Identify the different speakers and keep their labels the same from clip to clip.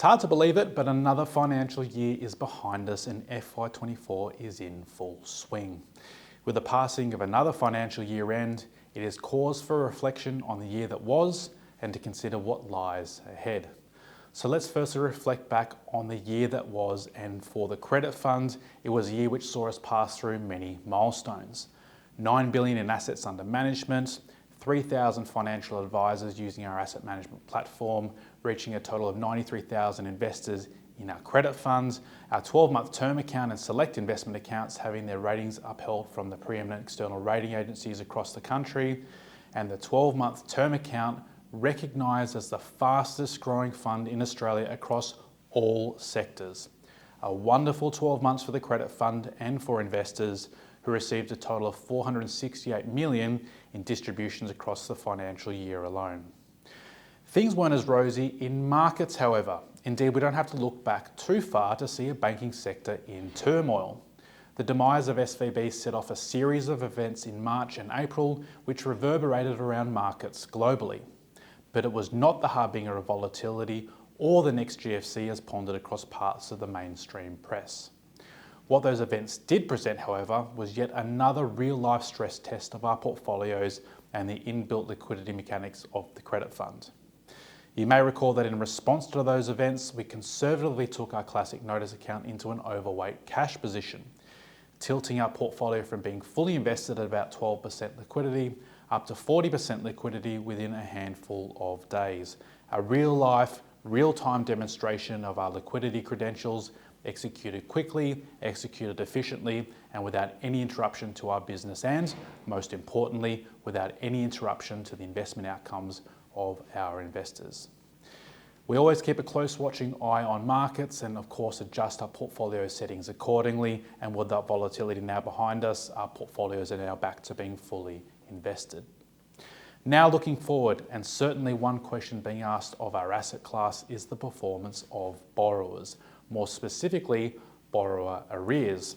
Speaker 1: hard to believe it, but another financial year is behind us and FY24 is in full swing. With the passing of another financial year end, it is cause for reflection on the year that was and to consider what lies ahead. So let's firstly reflect back on the year that was, and for the credit fund, it was a year which saw us pass through many milestones. 9 billion in assets under management, 3,000 financial advisors using our asset management platform, reaching a total of 93,000 investors in our credit funds, our 12-month term account and select investment accounts having their ratings upheld from the preeminent external rating agencies across the country, and the 12-month term account recognised as the fastest growing fund in Australia across all sectors. A wonderful 12 months for the credit fund and for investors, who received a total of 468 million in distributions across the financial year alone. Things weren't as rosy in markets, however. Indeed, we don't have to look back too far to see a banking sector in turmoil. The demise of SVB set off a series of events in March and April which reverberated around markets globally. But it was not the harbinger of volatility or the next GFC as pondered across parts of the mainstream press. What those events did present, however, was yet another real-life stress test of our portfolios and the inbuilt liquidity mechanics of the credit fund. You may recall that in response to those events, we conservatively took our classic notice account into an overweight cash position, tilting our portfolio from being fully invested at about 12% liquidity up to 40% liquidity within a handful of days. A real-life, real-time demonstration of our liquidity credentials, executed quickly, executed efficiently, and without any interruption to our business, and most importantly, without any interruption to the investment outcomes of our investors. We always keep a close watching eye on markets and of course adjust our portfolio settings accordingly, and with that volatility now behind us, our portfolios are now back to being fully invested. Now looking forward, and certainly one question being asked of our asset class is the performance of borrowers, more specifically borrower arrears.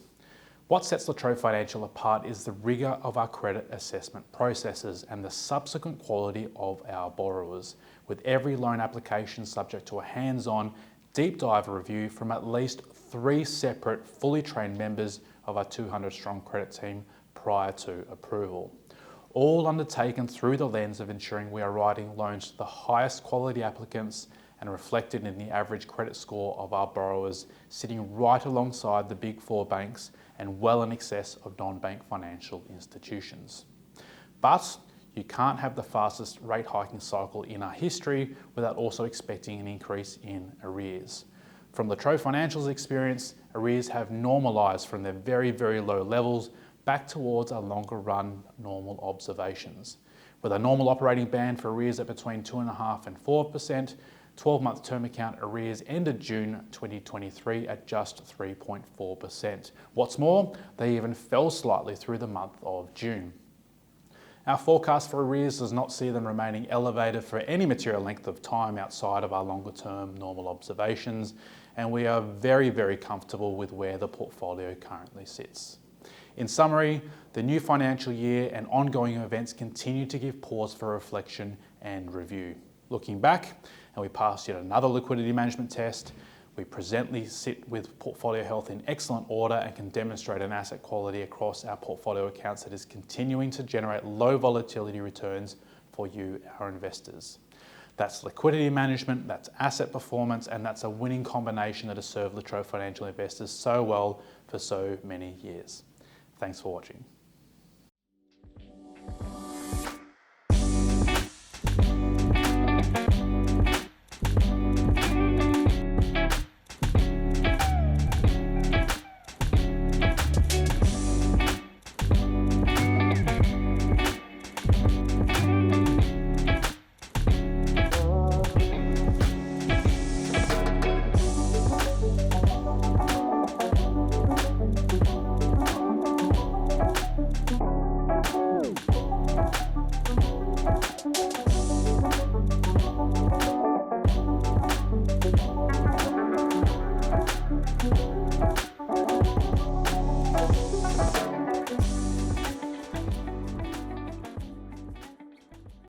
Speaker 1: What sets Trobe Financial apart is the rigour of our credit assessment processes and the subsequent quality of our borrowers, with every loan application subject to a hands-on, deep dive review from at least 3 separate fully trained members of our 200-strong credit team prior to approval. All undertaken through the lens of ensuring we are writing loans to the highest quality applicants and reflected in the average credit score of our borrowers, sitting right alongside the big 4 banks and well in excess of non-bank financial institutions. But you can't have the fastest rate hiking cycle in our history without also expecting an increase in arrears. From Trobe Financial's experience, arrears have normalised from their very, very low levels back towards our longer run normal observations. With a normal operating band for arrears at between 2.5% and 4%, 12-month term account arrears ended June 2023 at just 3.4%. What's more, they even fell slightly through the month of June. Our forecast for arrears does not see them remaining elevated for any material length of time outside of our longer term normal observations, and we are very, very comfortable with where the portfolio currently sits. In summary, the new financial year and ongoing events continue to give pause for reflection and review. Looking back, and we passed yet another liquidity management test, we presently sit with portfolio health in excellent order and can demonstrate an asset quality across our portfolio accounts that is continuing to generate low volatility returns for you, our investors. That's liquidity management, that's asset performance, and that's a winning combination that has served Trobe Financial investors so well for so many years. Thanks for watching.